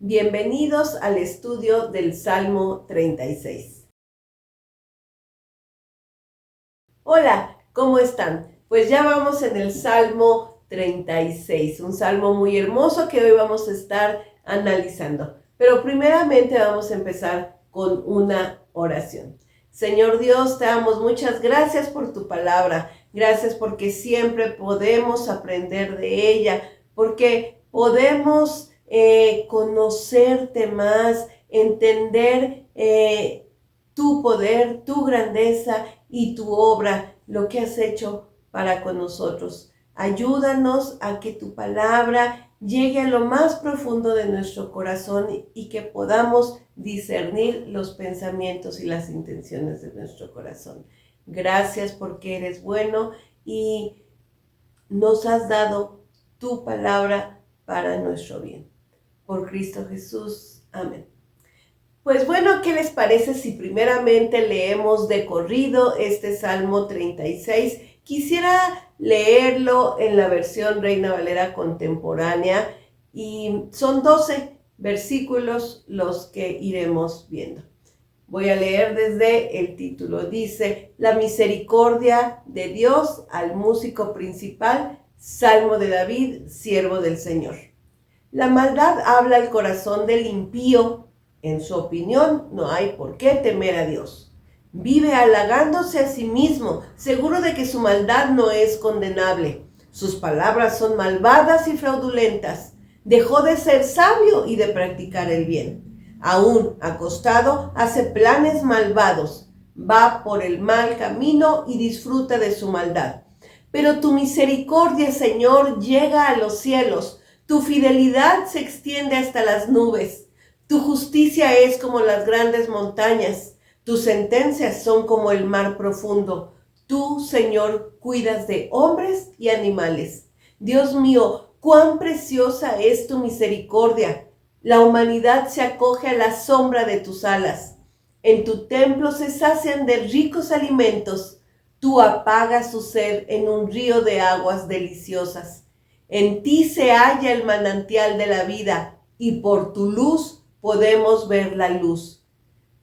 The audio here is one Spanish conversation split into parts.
Bienvenidos al estudio del Salmo 36. Hola, ¿cómo están? Pues ya vamos en el Salmo 36, un salmo muy hermoso que hoy vamos a estar analizando. Pero primeramente vamos a empezar con una oración. Señor Dios, te damos muchas gracias por tu palabra. Gracias porque siempre podemos aprender de ella, porque podemos conocerte más, entender tu poder, tu grandeza y tu obra, lo que has hecho para con nosotros. Ayúdanos a que tu palabra llegue a lo más profundo de nuestro corazón y que podamos discernir los pensamientos y las intenciones de nuestro corazón. Gracias porque eres bueno y nos has dado tu palabra para nuestro bien. Por Cristo Jesús. Amén. Pues bueno, ¿qué les parece si primeramente leemos de corrido este Salmo 36? Quisiera leerlo en la versión Reina Valera contemporánea y son 12 versículos los que iremos viendo. Voy a leer desde el título. Dice: la misericordia de Dios al músico principal, Salmo de David, siervo del Señor. La maldad habla al corazón del impío. En su opinión, no hay por qué temer a Dios. Vive halagándose a sí mismo, seguro de que su maldad no es condenable. Sus palabras son malvadas y fraudulentas. Dejó de ser sabio y de practicar el bien. Aún acostado, hace planes malvados. Va por el mal camino y disfruta de su maldad. Pero tu misericordia, Señor, llega a los cielos. Tu fidelidad se extiende hasta las nubes. Tu justicia es como las grandes montañas. Tus sentencias son como el mar profundo. Tú, Señor, cuidas de hombres y animales. Dios mío, cuán preciosa es tu misericordia. La humanidad se acoge a la sombra de tus alas. En tu templo se sacian de ricos alimentos. Tú apagas su sed en un río de aguas deliciosas. En ti se halla el manantial de la vida, y por tu luz podemos ver la luz.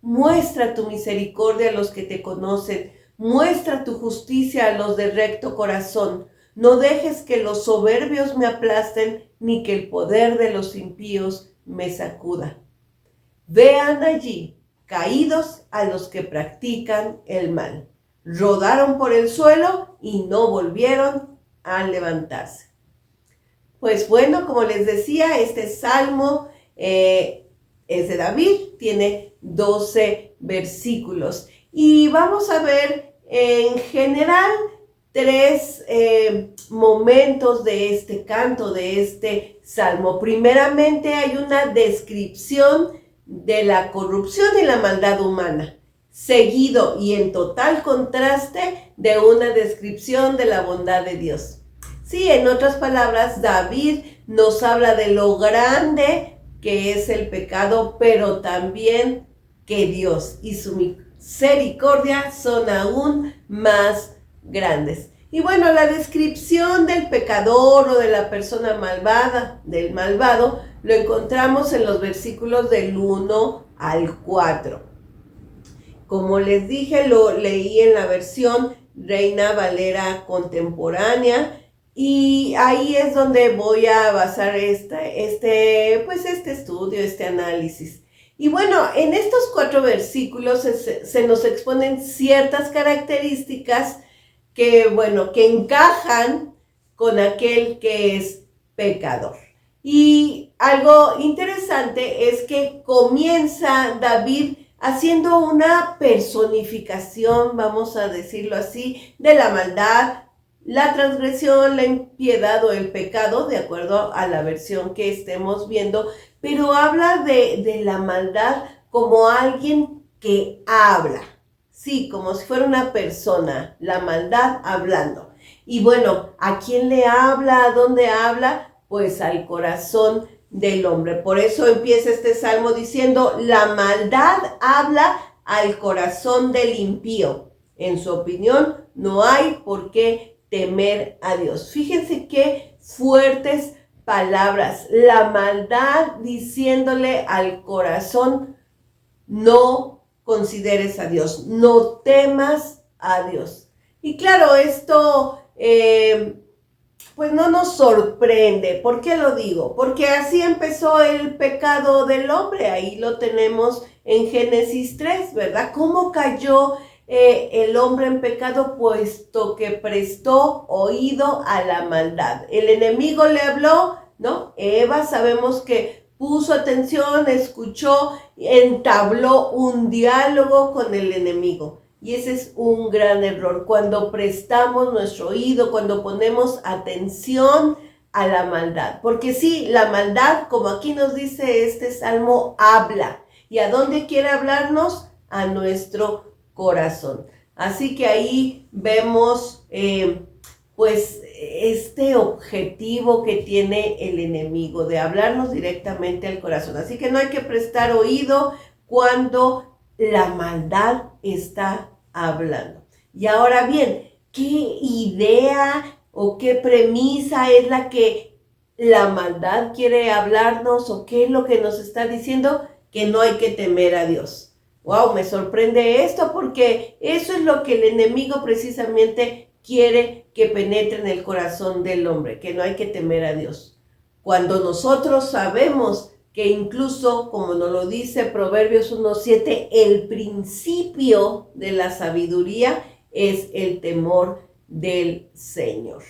Muestra tu misericordia a los que te conocen. Muestra tu justicia a los de recto corazón. No dejes que los soberbios me aplasten, ni que el poder de los impíos me sacuda. Vean allí, caídos a los que practican el mal. Rodaron por el suelo y no volvieron a levantarse. Pues bueno, como les decía, este salmo es de David, tiene 12 versículos. Y vamos a ver en general 3 momentos de este canto, de este salmo. Primeramente hay una descripción de la corrupción y la maldad humana, seguido y en total contraste de una descripción de la bondad de Dios. Sí, en otras palabras, David nos habla de lo grande que es el pecado, pero también que Dios y su misericordia son aún más grandes. Y bueno, la descripción del pecador o de la persona malvada, del malvado, lo encontramos en los versículos del 1 al 4. Como les dije, lo leí en la versión Reina Valera contemporánea. Y ahí es donde voy a basar este estudio, este análisis. Y bueno, en estos 4 versículos se nos exponen ciertas características que encajan con aquel que es pecador. Y algo interesante es que comienza David haciendo una personificación, vamos a decirlo así, de la maldad, la transgresión, la impiedad o el pecado, de acuerdo a la versión que estemos viendo, pero habla de la maldad como alguien que habla. Sí, como si fuera una persona, la maldad hablando. Y bueno, ¿a quién le habla? ¿A dónde habla? Pues al corazón del hombre. Por eso empieza este salmo diciendo: la maldad habla al corazón del impío. En su opinión, no hay por qué temer a Dios. Fíjense qué fuertes palabras, la maldad diciéndole al corazón, no consideres a Dios, no temas a Dios. Y claro, esto pues no nos sorprende. ¿Por qué lo digo? Porque así empezó el pecado del hombre. Ahí lo tenemos en Génesis 3, ¿verdad? ¿Cómo cayó el hombre en pecado? Puesto que prestó oído a la maldad. El enemigo le habló, ¿no? Eva sabemos que puso atención, escuchó, entabló un diálogo con el enemigo. Y ese es un gran error, cuando prestamos nuestro oído, cuando ponemos atención a la maldad. Porque sí, la maldad, como aquí nos dice este salmo, habla. ¿Y a dónde quiere hablarnos? A nuestro corazón. Así que ahí vemos pues este objetivo que tiene el enemigo de hablarnos directamente al corazón. Así que no hay que prestar oído cuando la maldad está hablando. Y ahora bien, ¿qué idea o qué premisa es la que la maldad quiere hablarnos o qué es lo que nos está diciendo? Que no hay que temer a Dios. Wow, me sorprende esto porque eso es lo que el enemigo precisamente quiere que penetre en el corazón del hombre, que no hay que temer a Dios. Cuando nosotros sabemos que incluso, como nos lo dice Proverbios 1:7, el principio de la sabiduría es el temor del Señor.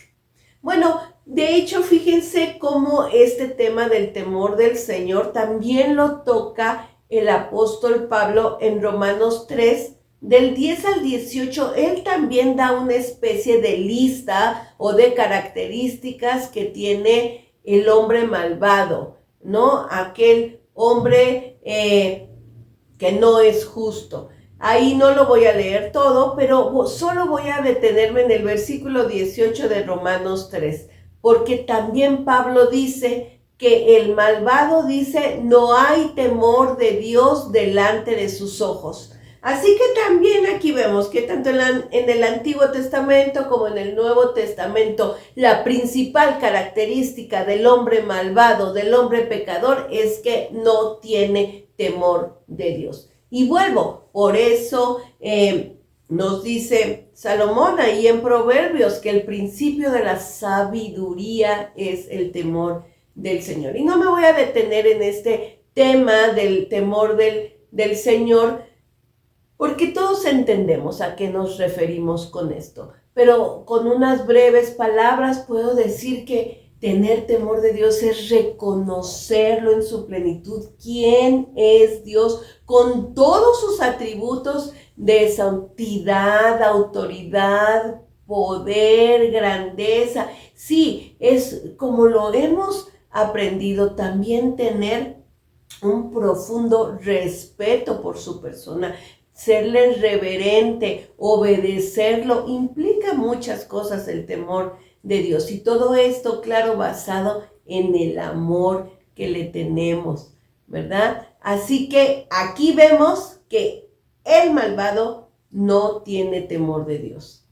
Bueno, de hecho, fíjense cómo este tema del temor del Señor también lo toca el apóstol Pablo en Romanos 3, del 10 al 18. Él también da una especie de lista o de características que tiene el hombre malvado, ¿no? Aquel hombre que no es justo. Ahí no lo voy a leer todo, pero solo voy a detenerme en el versículo 18 de Romanos 3, porque también Pablo dice que el malvado dice, no hay temor de Dios delante de sus ojos. Así que también aquí vemos que tanto en el Antiguo Testamento como en el Nuevo Testamento, la principal característica del hombre malvado, del hombre pecador, es que no tiene temor de Dios. Y vuelvo, por eso nos dice Salomón ahí en Proverbios que el principio de la sabiduría es el temor del Señor. Y no me voy a detener en este tema del temor del Señor, porque todos entendemos a qué nos referimos con esto. Pero con unas breves palabras puedo decir que tener temor de Dios es reconocerlo en su plenitud. ¿Quién es Dios? Con todos sus atributos de santidad, autoridad, poder, grandeza. Sí, es como lo hemos aprendido, también tener un profundo respeto por su persona, serle reverente, obedecerlo, implica muchas cosas el temor de Dios. Y todo esto, claro, basado en el amor que le tenemos, ¿verdad? Así que aquí vemos que el malvado no tiene temor de Dios.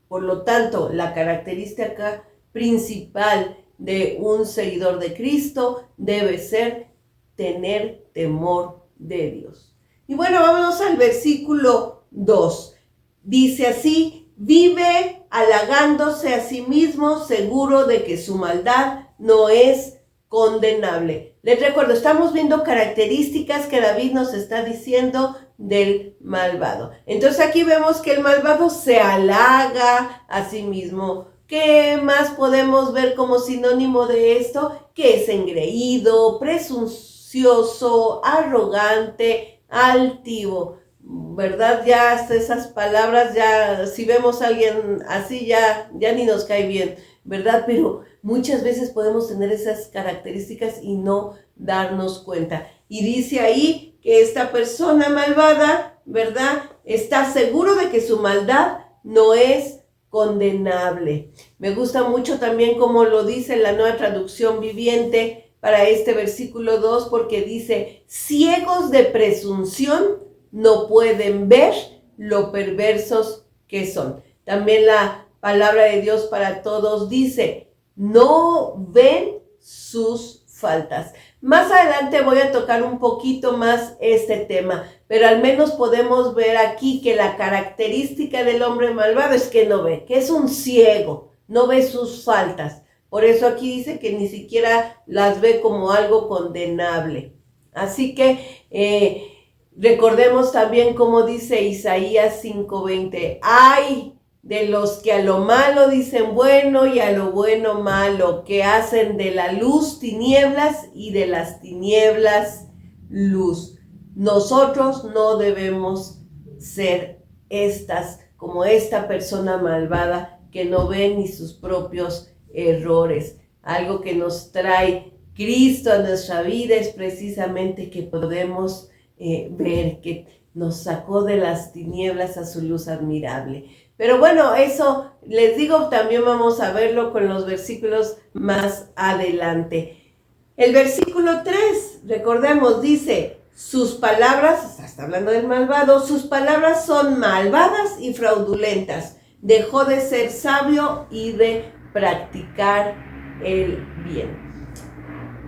Por lo tanto, la característica principal de un seguidor de Cristo debe ser tener temor de Dios. Y bueno, vámonos al versículo 2. Dice así, vive halagándose a sí mismo, seguro de que su maldad no es condenable. Les recuerdo, estamos viendo características que David nos está diciendo del malvado. Entonces aquí vemos que el malvado se halaga a sí mismo. ¿Qué más podemos ver como sinónimo de esto? Que es engreído, presuncioso, arrogante, altivo, ¿verdad? Ya hasta esas palabras, ya si vemos a alguien así, ya ni nos cae bien, ¿verdad? Pero muchas veces podemos tener esas características y no darnos cuenta. Y dice ahí que esta persona malvada, ¿verdad? Está seguro de que su maldad no es condenable. Me gusta mucho también como lo dice la Nueva Traducción Viviente para este versículo 2, porque dice, ciegos de presunción no pueden ver lo perversos que son. También la palabra de Dios para todos dice, no ven sus faltas. Más adelante voy a tocar un poquito más este tema, pero al menos podemos ver aquí que la característica del hombre malvado es que no ve, que es un ciego, no ve sus faltas. Por eso aquí dice que ni siquiera las ve como algo condenable. Así que recordemos también como dice Isaías 5:20, ¡ay de los que a lo malo dicen bueno y a lo bueno malo, que hacen de la luz tinieblas y de las tinieblas luz! Nosotros no debemos ser como esta persona malvada que no ve ni sus propios errores. Algo que nos trae Cristo a nuestra vida es precisamente que podemos ver que nos sacó de las tinieblas a su luz admirable. Pero bueno, eso les digo, también vamos a verlo con los versículos más adelante. El versículo 3, recordemos, dice, sus palabras, está hablando del malvado, sus palabras son malvadas y fraudulentas. Dejó de ser sabio y de practicar el bien.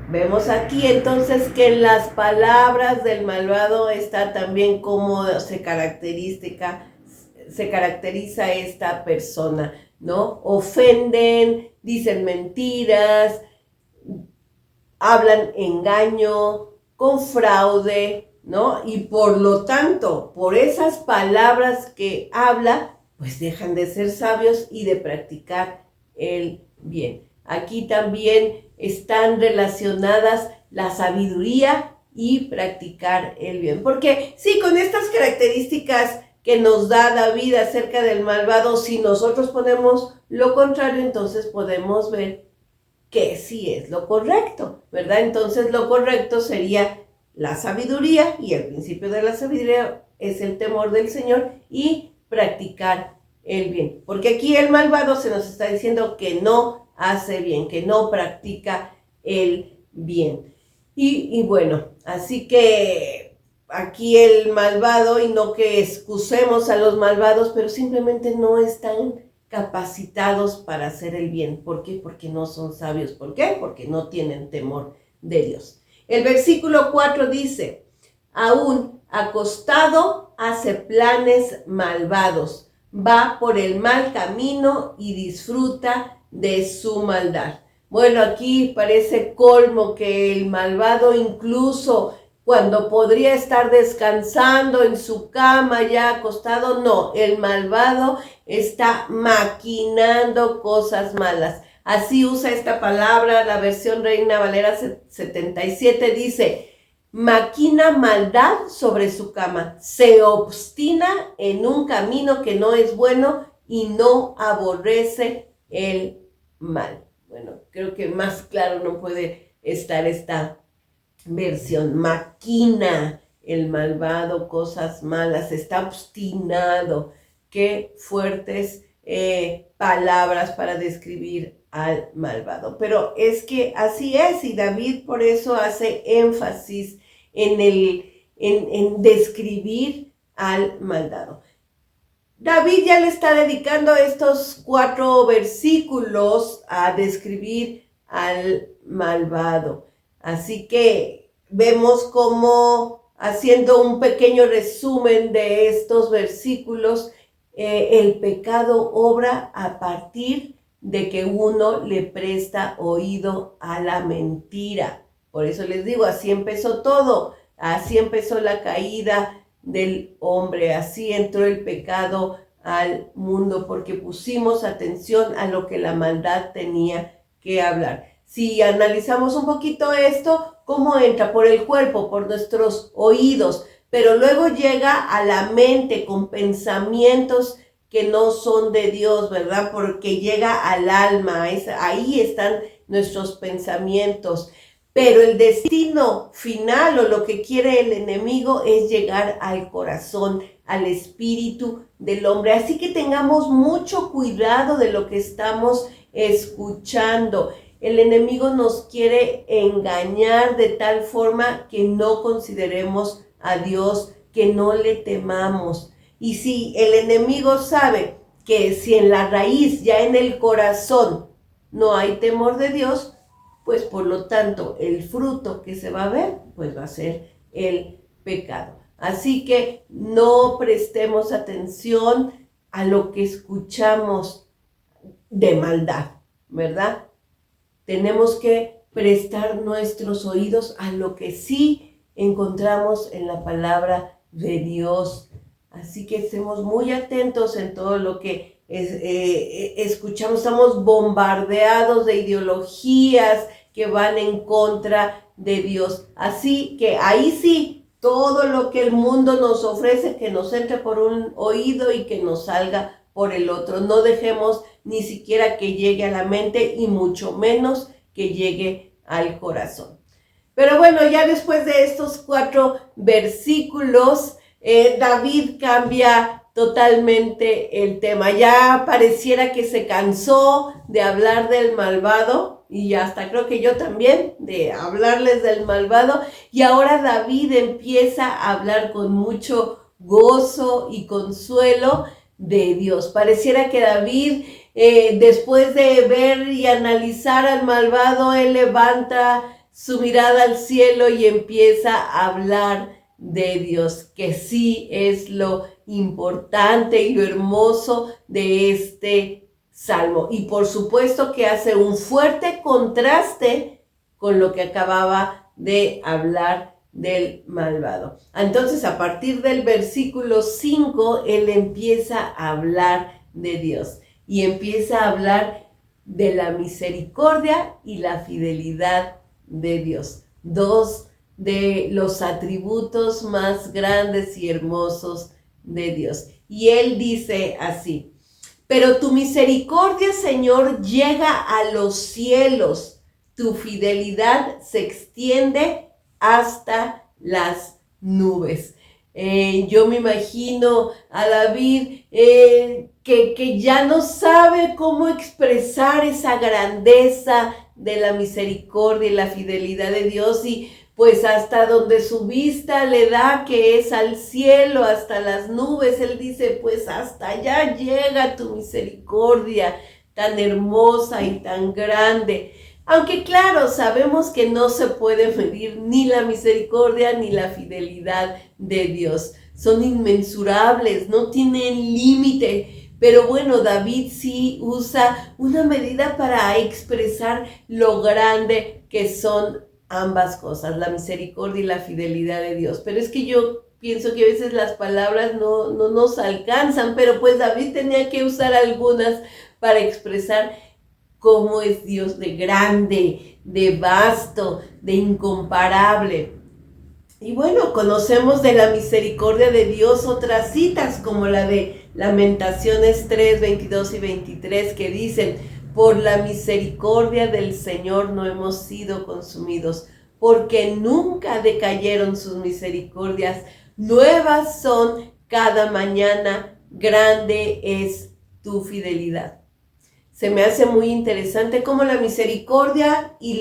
Vemos aquí entonces que en las palabras del malvado está también cómo se caracteriza esta persona, ¿no? Ofenden, dicen mentiras, hablan engaño, con fraude, ¿no? Y por lo tanto, por esas palabras que habla, pues dejan de ser sabios y de practicar el bien. Aquí también están relacionadas la sabiduría y practicar el bien. Porque sí, con estas características que nos da David acerca del malvado, si nosotros ponemos lo contrario, entonces podemos ver que sí es lo correcto, ¿verdad? Entonces lo correcto sería la sabiduría, y el principio de la sabiduría es el temor del Señor y practicar el bien. Porque aquí el malvado se nos está diciendo que no hace bien, que no practica el bien. Y bueno, así que aquí el malvado, y no que excusemos a los malvados, pero simplemente no están capacitados para hacer el bien. ¿Por qué? Porque no son sabios. ¿Por qué? Porque no tienen temor de Dios. El versículo 4 dice, aún acostado hace planes malvados, va por el mal camino y disfruta de su maldad. Bueno, aquí parece colmo que el malvado, incluso cuando podría estar descansando en su cama ya acostado, no, el malvado está maquinando cosas malas. Así usa esta palabra la versión Reina Valera 77, dice, maquina maldad sobre su cama, se obstina en un camino que no es bueno y no aborrece el mal. Bueno, creo que más claro no puede estar esta versión. Maquina el malvado cosas malas, está obstinado. Qué fuertes palabras para describir al malvado. Pero es que así es, y David por eso hace énfasis en describir al malvado. David ya le está dedicando estos 4 versículos a describir al malvado. Así que vemos cómo, haciendo un pequeño resumen de estos versículos, el pecado obra a partir de que uno le presta oído a la mentira. Por eso les digo, así empezó todo, así empezó la caída del hombre, así entró el pecado al mundo, porque pusimos atención a lo que la maldad tenía que hablar. Si analizamos un poquito esto, ¿cómo entra? Por el cuerpo, por nuestros oídos, pero luego llega a la mente con pensamientos que no son de Dios, ¿verdad? Porque llega al alma, ahí están nuestros pensamientos. Pero el destino final o lo que quiere el enemigo es llegar al corazón, al espíritu del hombre. Así que tengamos mucho cuidado de lo que estamos escuchando. El enemigo nos quiere engañar de tal forma que no consideremos a Dios, que no le temamos. Y si el enemigo sabe que si en la raíz, ya en el corazón, no hay temor de Dios, pues por lo tanto el fruto que se va a ver, pues va a ser el pecado. Así que no prestemos atención a lo que escuchamos de maldad, ¿verdad? Tenemos que prestar nuestros oídos a lo que sí encontramos en la palabra de Dios. Así que estemos muy atentos en todo lo que escuchamos. Estamos bombardeados de ideologías que van en contra de Dios. Así que ahí sí, todo lo que el mundo nos ofrece, que nos entre por un oído y que nos salga por el otro. No dejemos ni siquiera que llegue a la mente y mucho menos que llegue al corazón. Pero bueno, ya después de estos 4 versículos, David cambia totalmente el tema. Ya pareciera que se cansó de hablar del malvado, y hasta creo que yo también, de hablarles del malvado, y ahora David empieza a hablar con mucho gozo y consuelo de Dios. Pareciera que David, después de ver y analizar al malvado, él levanta su mirada al cielo y empieza a hablar de Dios, que sí es lo importante y lo hermoso de este salmo. Y por supuesto que hace un fuerte contraste con lo que acababa de hablar del malvado. Entonces, a partir del versículo 5, él empieza a hablar de Dios y empieza a hablar de la misericordia y la fidelidad de Dios, 2 de los atributos más grandes y hermosos de Dios. Y él dice así: pero tu misericordia, Señor, llega a los cielos, tu fidelidad se extiende hasta las nubes. Yo me imagino a David que ya no sabe cómo expresar esa grandeza de la misericordia y la fidelidad de Dios, y pues hasta donde su vista le da, que es al cielo, hasta las nubes, él dice, pues hasta allá llega tu misericordia tan hermosa y tan grande. Aunque claro, sabemos que no se puede medir ni la misericordia ni la fidelidad de Dios. Son inmensurables, no tienen límite. Pero bueno, David sí usa una medida para expresar lo grande que son ambas cosas, la misericordia y la fidelidad de Dios. Pero es que yo pienso que a veces las palabras no nos alcanzan, pero pues David tenía que usar algunas para expresar cómo es Dios de grande, de vasto, de incomparable. Y bueno, conocemos de la misericordia de Dios otras citas, como la de Lamentaciones 3, 22 y 23, que dicen: por la misericordia del Señor no hemos sido consumidos, porque nunca decayeron sus misericordias. Nuevas son cada mañana, grande es tu fidelidad. Se me hace muy interesante cómo la misericordia y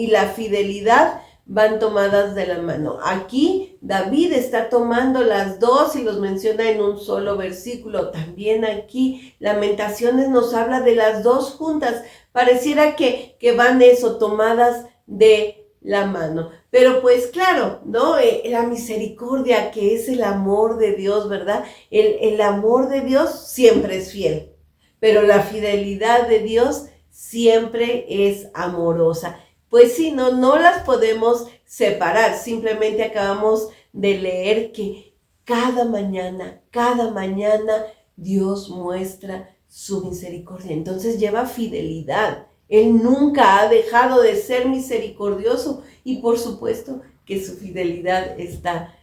la fidelidad van tomadas de la mano. Aquí David está tomando las dos y los menciona en un solo versículo. También aquí Lamentaciones nos habla de las dos juntas. Pareciera que van eso, tomadas de la mano. Pero pues claro, ¿no? La misericordia, que es el amor de Dios, ¿verdad? El amor de Dios siempre es fiel, pero la fidelidad de Dios siempre es amorosa. Pues sí, no las podemos separar. Simplemente acabamos de leer que cada mañana Dios muestra su misericordia. Entonces lleva fidelidad. Él nunca ha dejado de ser misericordioso, y por supuesto que su fidelidad está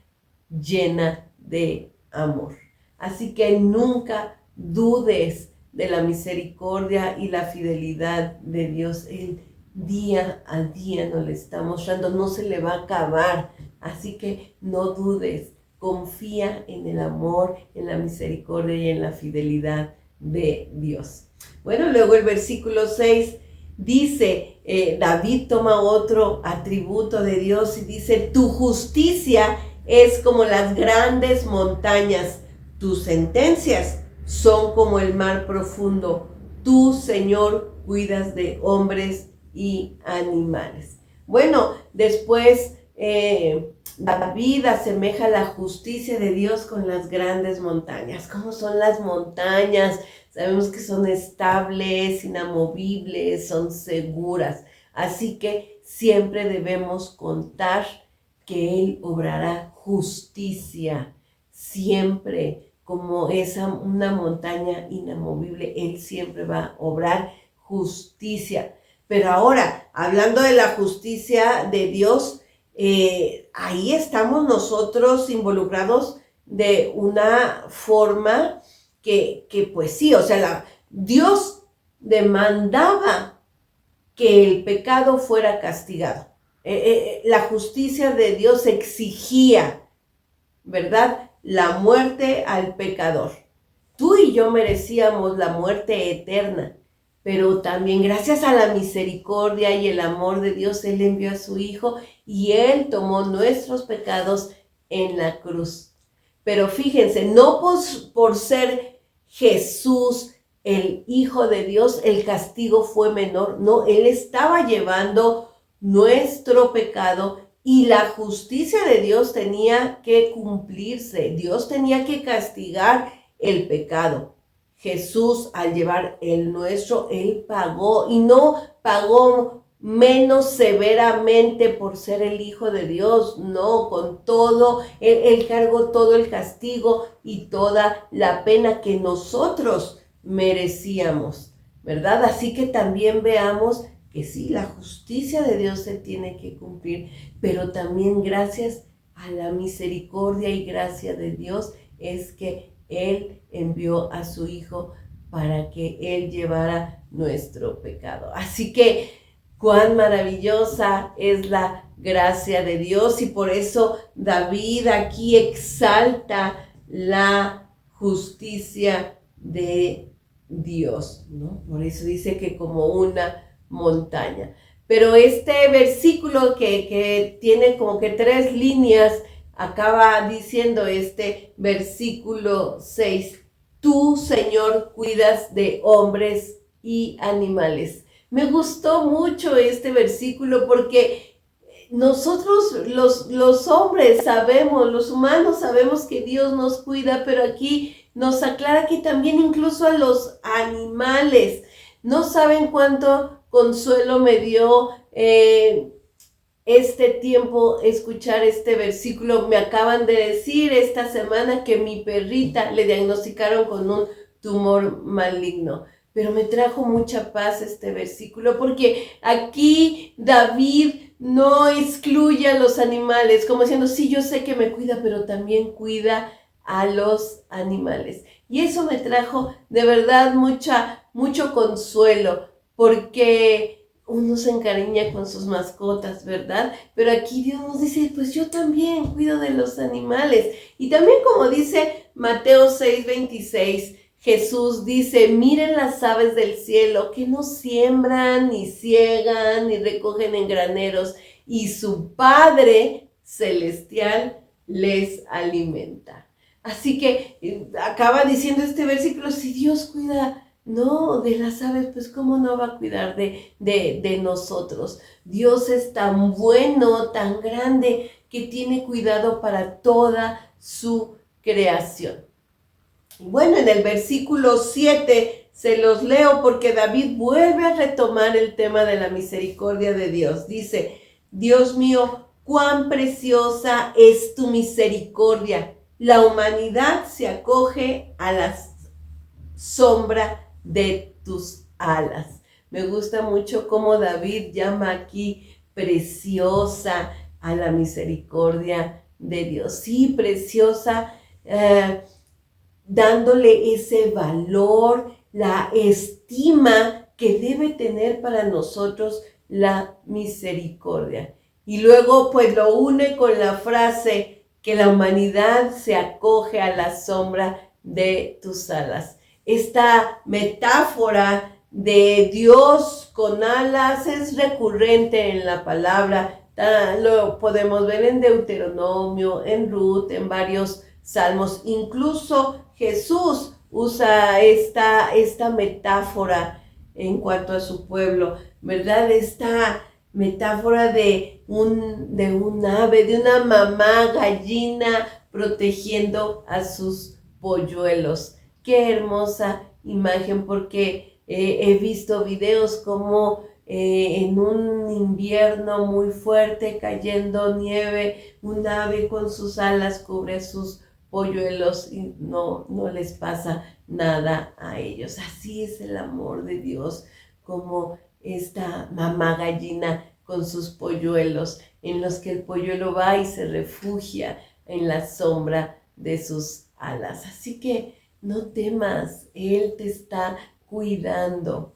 llena de amor. Así que nunca dudes de la misericordia y la fidelidad de Dios. Él día a día nos le está mostrando, no se le va a acabar. Así que no dudes, confía en el amor, en la misericordia y en la fidelidad de Dios. Bueno, luego el versículo 6 dice, David toma otro atributo de Dios y dice: tu justicia es como las grandes montañas, tus sentencias son como el mar profundo. Tú, Señor, cuidas de hombres y animales. Bueno, después David asemeja la justicia de Dios con las grandes montañas. ¿Cómo son las montañas? Sabemos que son estables, inamovibles, son seguras. Así que siempre debemos contar que Él obrará justicia. Siempre, como una montaña inamovible, Él siempre va a obrar justicia. Pero ahora, hablando de la justicia de Dios, ahí estamos nosotros involucrados de una forma que pues sí, o sea, Dios demandaba que el pecado fuera castigado. La justicia de Dios exigía, ¿verdad?, la muerte al pecador. Tú y yo merecíamos la muerte eterna, pero también gracias a la misericordia y el amor de Dios, Él envió a su Hijo y Él tomó nuestros pecados en la cruz. Pero fíjense, no por ser Jesús el Hijo de Dios, el castigo fue menor. No, Él estaba llevando nuestro pecado y la justicia de Dios tenía que cumplirse. Dios tenía que castigar el pecado. Jesús, al llevar el nuestro, Él pagó, y no pagó menos severamente por ser el Hijo de Dios. No, con todo, Él cargó todo el castigo y toda la pena que nosotros merecíamos, ¿verdad? Así que también veamos que sí, la justicia de Dios se tiene que cumplir, pero también gracias a la misericordia y gracia de Dios es que Él envió a su Hijo para que Él llevara nuestro pecado. Así que cuán maravillosa es la gracia de Dios, y por eso David aquí exalta la justicia de Dios, ¿no? Por eso dice que como una montaña. Pero este versículo que tiene como que 3 líneas, acaba diciendo este versículo 6, tú, Señor, cuidas de hombres y animales. Me gustó mucho este versículo porque nosotros los hombres sabemos, los humanos sabemos que Dios nos cuida, pero aquí nos aclara que también incluso a los animales. No saben cuánto consuelo me dio este tiempo escuchar este versículo. Me acaban de decir esta semana que mi perrita le diagnosticaron con un tumor maligno. Pero me trajo mucha paz este versículo porque aquí David no excluye a los animales, como diciendo, sí, yo sé que me cuida, pero también cuida a los animales. Y eso me trajo de verdad mucho consuelo, porque uno se encariña con sus mascotas, ¿verdad? Pero aquí Dios nos dice, pues yo también cuido de los animales. Y también, como dice Mateo 6:26, Jesús dice, miren las aves del cielo que no siembran, ni ciegan, ni recogen en graneros, y su Padre celestial les alimenta. Así que acaba diciendo este versículo, si Dios cuida, no, de las aves, pues ¿cómo no va a cuidar de nosotros? Dios es tan bueno, tan grande, que tiene cuidado para toda su creación. Bueno, en el versículo 7 se los leo porque David vuelve a retomar el tema de la misericordia de Dios. Dice, Dios mío, cuán preciosa es tu misericordia. La humanidad se acoge a la sombra de tus alas. Me gusta mucho cómo David llama aquí preciosa a la misericordia de Dios. Sí, preciosa, dándole ese valor, la estima que debe tener para nosotros la misericordia. Y luego pues lo une con la frase que la humanidad se acoge a la sombra de tus alas. Esta metáfora de Dios con alas es recurrente en la palabra. Lo podemos ver en Deuteronomio, en Ruth, en varios salmos. Incluso Jesús usa esta metáfora en cuanto a su pueblo, ¿verdad? Esta metáfora de un ave, de una mamá gallina protegiendo a sus polluelos. Qué hermosa imagen, porque he visto videos como en un invierno muy fuerte, cayendo nieve, un ave con sus alas cubre a sus polluelos y no les pasa nada a ellos. Así es el amor de Dios, como esta mamá gallina con sus polluelos, en los que el polluelo va y se refugia en la sombra de sus alas. Así que no temas, Él te está cuidando.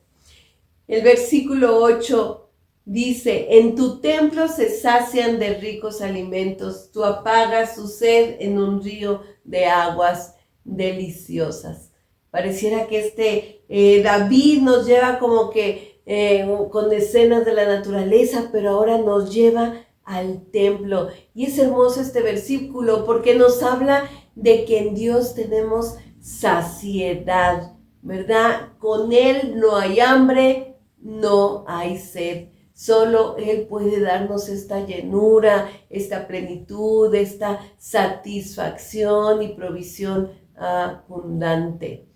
El versículo 8 dice: en tu templo se sacian de ricos alimentos, tú apagas su sed en un río de aguas deliciosas. Pareciera que David nos lleva como que con escenas de la naturaleza, pero ahora nos lleva al templo. Y es hermoso este versículo porque nos habla de que en Dios tenemos saciedad, ¿verdad? Con Él no hay hambre, no hay sed. Solo Él puede darnos esta llenura, esta plenitud, esta satisfacción y provisión abundante.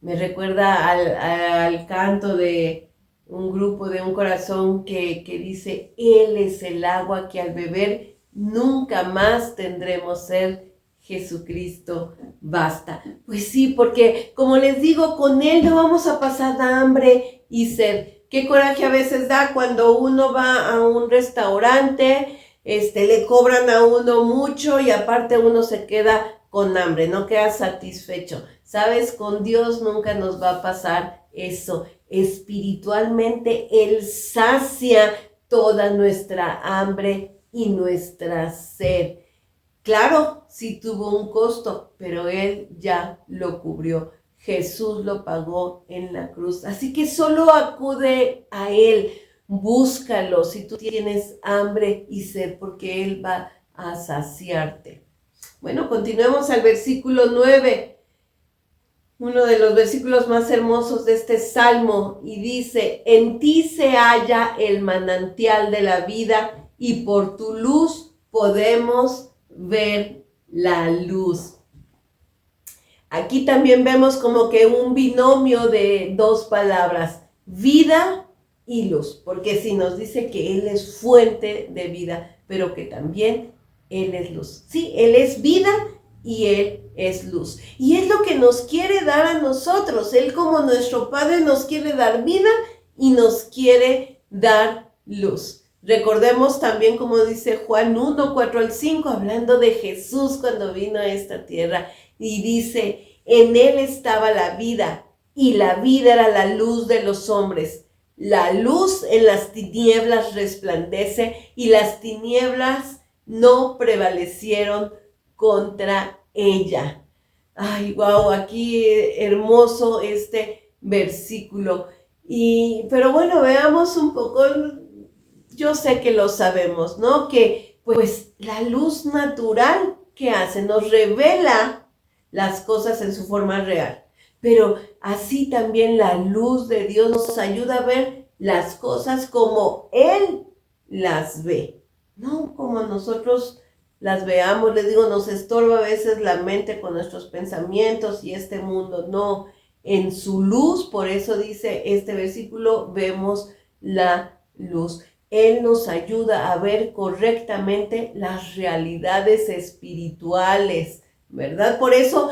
Me recuerda al canto de un grupo, de un corazón que dice: Él es el agua que al beber nunca más tendremos sed. Jesucristo basta. Pues sí, porque como les digo, con Él no vamos a pasar hambre y sed. Qué coraje a veces da cuando uno va a un restaurante, le cobran a uno mucho y aparte uno se queda con hambre, no queda satisfecho. ¿Sabes? Con Dios nunca nos va a pasar eso. Espiritualmente Él sacia toda nuestra hambre y nuestra sed. Claro, sí tuvo un costo, pero Él ya lo cubrió. Jesús lo pagó en la cruz. Así que solo acude a Él, búscalo si tú tienes hambre y sed, porque Él va a saciarte. Bueno, continuemos al versículo 9, uno de los versículos más hermosos de este salmo, y dice: en ti se halla el manantial de la vida, y por tu luz podemos ver la luz. Aquí también vemos como que un binomio de dos palabras, vida y luz, porque si nos dice que Él es fuente de vida, pero que también Él es luz. Sí, Él es vida y Él es luz. Y es lo que nos quiere dar a nosotros. Él, como nuestro Padre, nos quiere dar vida y nos quiere dar luz. Recordemos también, como dice Juan 1, 4 al 5, hablando de Jesús cuando vino a esta tierra, y dice: en Él estaba la vida, y la vida era la luz de los hombres. La luz en las tinieblas resplandece, y las tinieblas no prevalecieron contra ella. Ay, wow, aquí hermoso este versículo. Pero bueno, veamos un poco. Yo sé que lo sabemos, ¿no? Que pues la luz natural, ¿qué hace? Nos revela las cosas en su forma real. Pero así también la luz de Dios nos ayuda a ver las cosas como Él las ve, no como nosotros las veamos. Les digo, nos estorba a veces la mente con nuestros pensamientos y este mundo. No, en su luz, por eso dice este versículo, vemos la luz. Él nos ayuda a ver correctamente las realidades espirituales, ¿verdad? Por eso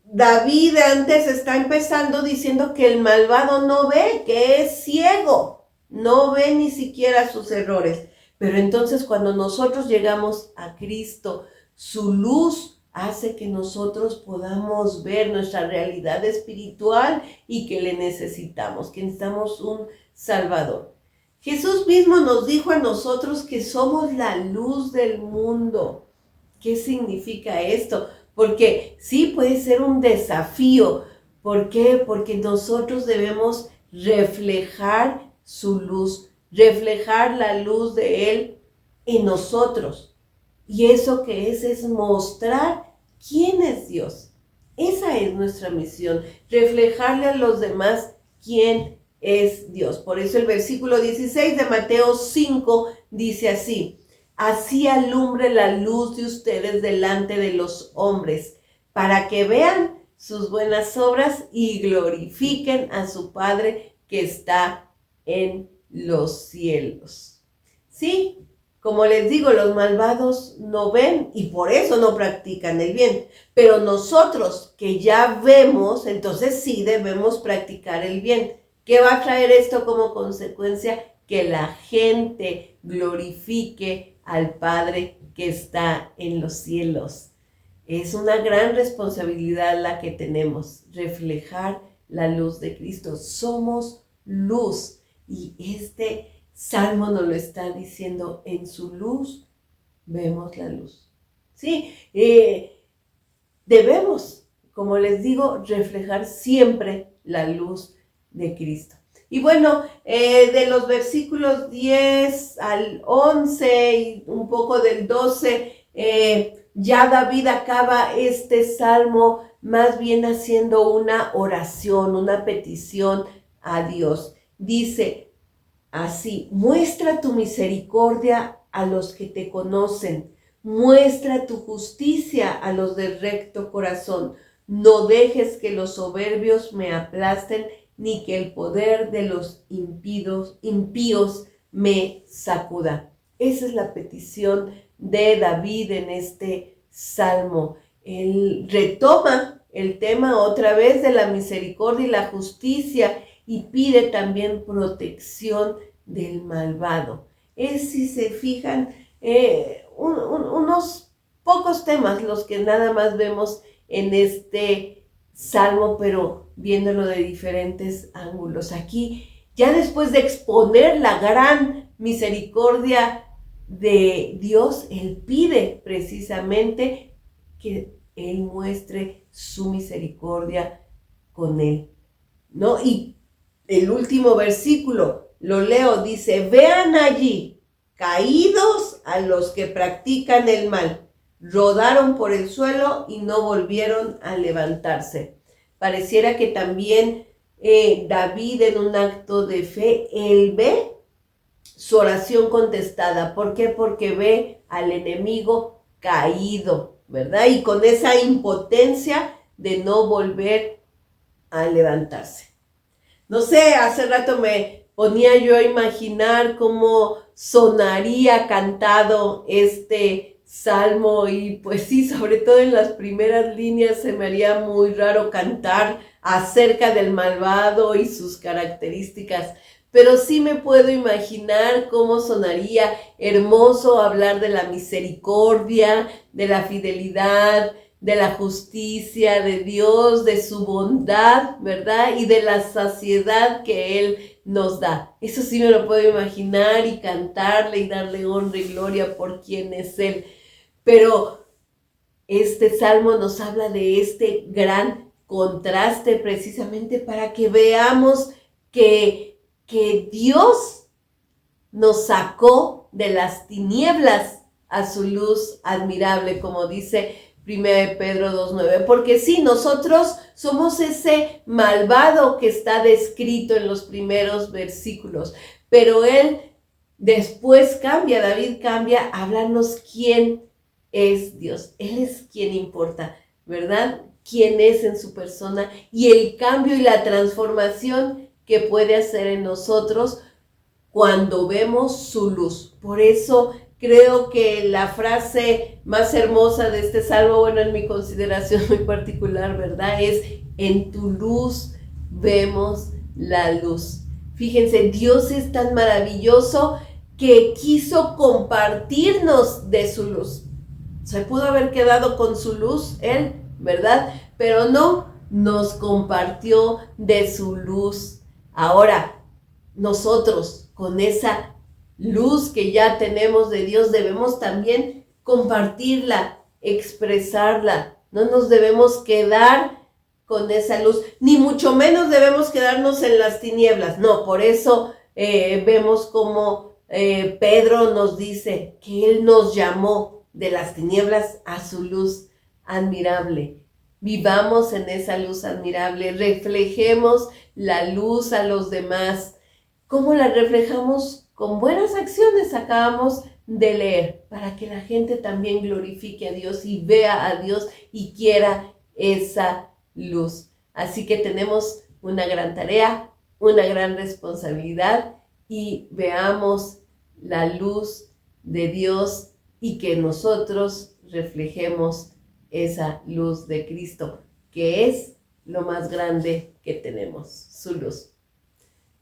David antes está empezando diciendo que el malvado no ve, que es ciego, no ve ni siquiera sus errores. Pero entonces cuando nosotros llegamos a Cristo, su luz hace que nosotros podamos ver nuestra realidad espiritual y que le necesitamos, que necesitamos un Salvador. Jesús mismo nos dijo a nosotros que somos la luz del mundo. ¿Qué significa esto? Porque sí puede ser un desafío. ¿Por qué? Porque nosotros debemos reflejar su luz, reflejar la luz de Él en nosotros. Y eso que es mostrar quién es Dios. Esa es nuestra misión, reflejarle a los demás quién es Dios. Por eso el versículo 16 de Mateo 5 dice así: así alumbre la luz de ustedes delante de los hombres, para que vean sus buenas obras y glorifiquen a su Padre que está en los cielos. Sí, como les digo, los malvados no ven y por eso no practican el bien. Pero nosotros que ya vemos, entonces sí debemos practicar el bien. ¿Qué va a traer esto como consecuencia? Que la gente glorifique al Padre que está en los cielos. Es una gran responsabilidad la que tenemos, reflejar la luz de Cristo. Somos luz y este Salmo nos lo está diciendo: en su luz vemos la luz. Sí, debemos, como les digo, reflejar siempre la luz de Cristo. Y bueno, de los versículos 10 al 11 y un poco del 12, ya David acaba este salmo más bien haciendo una oración, una petición a Dios. Dice así: muestra tu misericordia a los que te conocen, muestra tu justicia a los de recto corazón. No dejes que los soberbios me aplasten, ni que el poder de los impíos me sacuda. Esa es la petición de David en este salmo. Él retoma el tema otra vez de la misericordia y la justicia y pide también protección del malvado. Es, si se fijan, unos pocos temas los que nada más vemos en este salmo, pero viéndolo de diferentes ángulos. Aquí, ya después de exponer la gran misericordia de Dios, él pide precisamente que él muestre su misericordia con él, ¿no? Y el último versículo, lo leo, dice: vean allí, caídos a los que practican el mal, rodaron por el suelo y no volvieron a levantarse. Pareciera que también David, en un acto de fe, él ve su oración contestada. ¿Por qué? Porque ve al enemigo caído, ¿verdad? Y con esa impotencia de no volver a levantarse. No sé, hace rato me ponía yo a imaginar cómo sonaría cantado este salmo y pues sí, sobre todo en las primeras líneas se me haría muy raro cantar acerca del malvado y sus características, pero sí me puedo imaginar cómo sonaría hermoso hablar de la misericordia, de la fidelidad, de la justicia de Dios, de su bondad, ¿verdad? Y de la saciedad que Él nos da. Eso sí me lo puedo imaginar y cantarle y darle honra y gloria por quien es Él. Pero este salmo nos habla de este gran contraste precisamente para que veamos que Dios nos sacó de las tinieblas a su luz admirable, como dice 1 Pedro 2:9, porque sí, nosotros somos ese malvado que está descrito en los primeros versículos, pero él después cambia, David cambia a hablarnos quién es Dios. Él es quien importa, ¿verdad? Quién es en su persona y el cambio y la transformación que puede hacer en nosotros cuando vemos su luz. Por eso creo que la frase más hermosa de este salmo, bueno, en mi consideración muy particular, ¿verdad? Es: en tu luz vemos la luz. Fíjense, Dios es tan maravilloso que quiso compartirnos de su luz. Se pudo haber quedado con su luz, Él, ¿verdad? Pero no, nos compartió de su luz. Ahora, nosotros, con esa luz que ya tenemos de Dios, debemos también compartirla, expresarla. No nos debemos quedar con esa luz, ni mucho menos debemos quedarnos en las tinieblas. No, por eso vemos como Pedro nos dice que Él nos llamó de las tinieblas a su luz admirable. vivamos en esa luz admirable, reflejemos la luz a los demás. ¿Cómo la reflejamos? Con buenas acciones. Acabamos de leer, para que la gente también glorifique a Dios y vea a Dios y quiera esa luz. Así que tenemos una gran tarea, una gran responsabilidad, y veamos la luz de Dios y que nosotros reflejemos esa luz de Cristo, que es lo más grande que tenemos, su luz.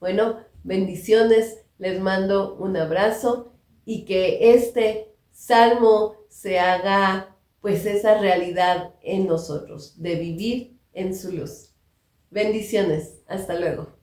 Bueno, bendiciones, les mando un abrazo y que este salmo se haga pues esa realidad en nosotros, de vivir en su luz. Bendiciones, hasta luego.